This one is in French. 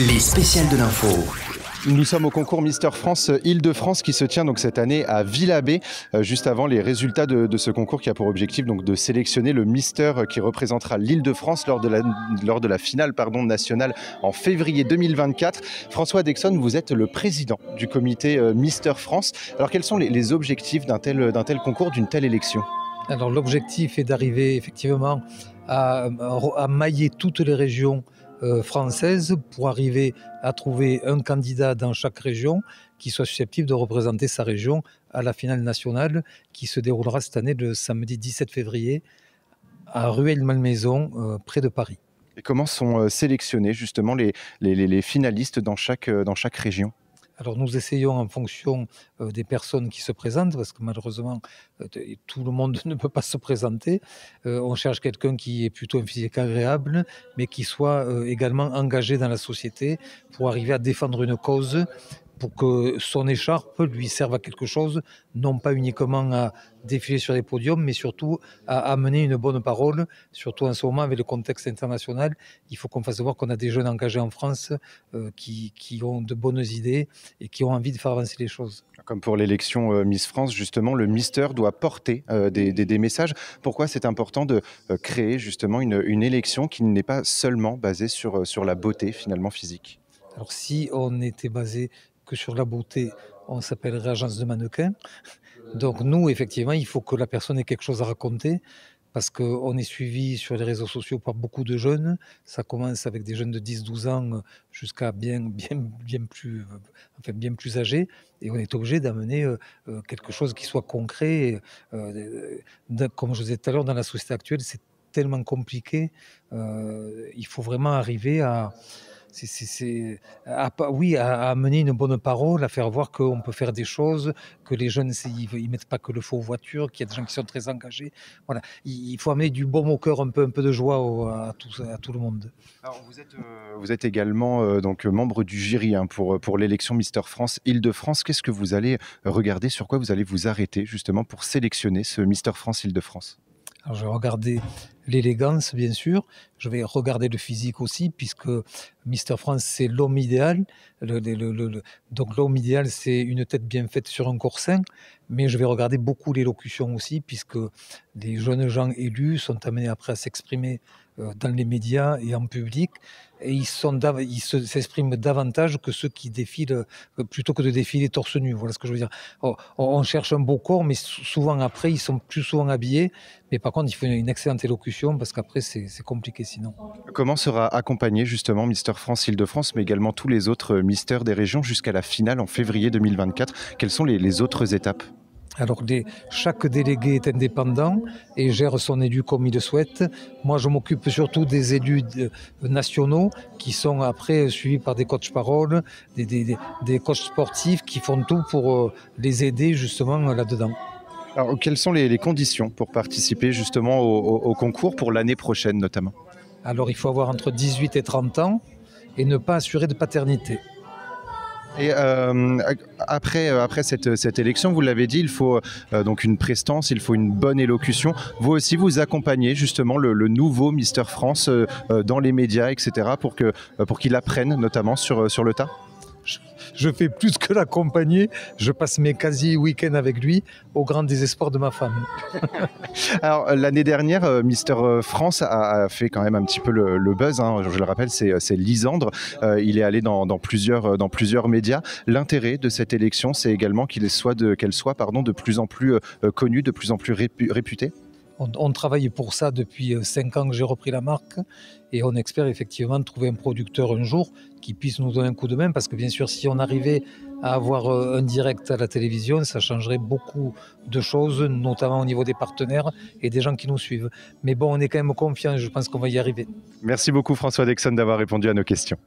Les spéciales de l'info. Nous sommes au concours Mister France Île-de-France qui se tient donc cette année à Villabé, juste avant les résultats de ce concours qui a pour objectif donc de sélectionner le Mister qui représentera l'Île-de-France lors de la finale nationale en février 2024. François Dexon, vous êtes le président du comité Mister France. Alors quels sont les objectifs d'un tel concours, d'une telle élection ? Alors l'objectif est d'arriver effectivement à mailler toutes les régions françaises pour arriver à trouver un candidat dans chaque région qui soit susceptible de représenter sa région à la finale nationale qui se déroulera cette année le samedi 17 février à Rueil-Malmaison, près de Paris. Et comment sont sélectionnés justement les finalistes dans chaque région ? Alors nous essayons en fonction des personnes qui se présentent, parce que malheureusement tout le monde ne peut pas se présenter. On cherche quelqu'un qui est plutôt un physique agréable, mais qui soit également engagé dans la société pour arriver à défendre une cause, pour que son écharpe lui serve à quelque chose, non pas uniquement à défiler sur les podiums, mais surtout à amener une bonne parole, surtout en ce moment avec le contexte international. Il faut qu'on fasse voir qu'on a des jeunes engagés en France qui ont de bonnes idées et qui ont envie de faire avancer les choses. Comme pour l'élection Miss France, justement, le Mister doit porter des messages. Pourquoi c'est important de créer justement une élection qui n'est pas seulement basée sur la beauté finalement physique ? Alors si on était basé que sur la beauté, on s'appellerait agence de mannequins. Donc nous, effectivement, il faut que la personne ait quelque chose à raconter, parce qu'on est suivi sur les réseaux sociaux par beaucoup de jeunes. Ça commence avec des jeunes de 10-12 ans jusqu'à bien plus âgés. Et on est obligé d'amener quelque chose qui soit concret. Comme je disais tout à l'heure, dans la société actuelle, c'est tellement compliqué. Il faut vraiment arriver à amener une bonne parole, à faire voir qu'on peut faire des choses, que les jeunes ils mettent pas que le feu aux voitures, qu'il y a des gens qui sont très engagés. Voilà, il faut amener du baume au cœur, un peu de joie à tout le monde. Alors vous êtes également donc membre du jury pour l'élection Mister France Île-de-France. Qu'est-ce que vous allez regarder, sur quoi vous allez vous arrêter justement pour sélectionner ce Mister France Île-de-France ? Alors je vais regarder l'élégance, bien sûr. Je vais regarder le physique aussi, puisque Mister France, c'est l'homme idéal. Donc l'homme idéal, c'est une tête bien faite sur un corps sain. Mais je vais regarder beaucoup l'élocution aussi, puisque les jeunes gens élus sont amenés après à s'exprimer dans les médias et en public. Et ils s'expriment davantage que ceux qui défilent, plutôt que de défiler torse nu. Voilà ce que je veux dire. On cherche un beau corps, mais souvent après, ils sont plus souvent habillés. Mais par contre, il faut une excellente élocution, parce qu'après, c'est compliqué sinon. Comment sera accompagné justement Mister France Île-de-France, mais également tous les autres misters des régions jusqu'à la finale en février 2024 ? Quelles sont les autres étapes ? Alors chaque délégué est indépendant et gère son élu comme il le souhaite. Moi, je m'occupe surtout des élus nationaux qui sont après suivis par des coachs paroles, des coachs sportifs qui font tout pour les aider justement là-dedans. Alors, quelles sont les conditions pour participer justement au concours pour l'année prochaine notamment ? Alors, il faut avoir entre 18 et 30 ans et ne pas assurer de paternité. Et après cette élection, vous l'avez dit, il faut donc une prestance, il faut une bonne élocution. Vous aussi, vous accompagnez justement le nouveau Mister France dans les médias, etc., pour qu'il apprenne notamment sur le tas. Je fais plus que l'accompagner, je passe mes quasi-week-ends avec lui, au grand désespoir de ma femme. Alors l'année dernière, Mister France a fait quand même un petit peu le buzz, hein. Je le rappelle, c'est Lisandre. Il est allé dans plusieurs médias. L'intérêt de cette élection, c'est également qu'elle soit de plus en plus connue, de plus en plus réputée. On travaille pour ça depuis 5 ans que j'ai repris la marque, et on espère effectivement trouver un producteur un jour qui puisse nous donner un coup de main, parce que bien sûr, si on arrivait à avoir un direct à la télévision, ça changerait beaucoup de choses, notamment au niveau des partenaires et des gens qui nous suivent. Mais bon, on est quand même confiants, je pense qu'on va y arriver. Merci beaucoup François Dexon d'avoir répondu à nos questions.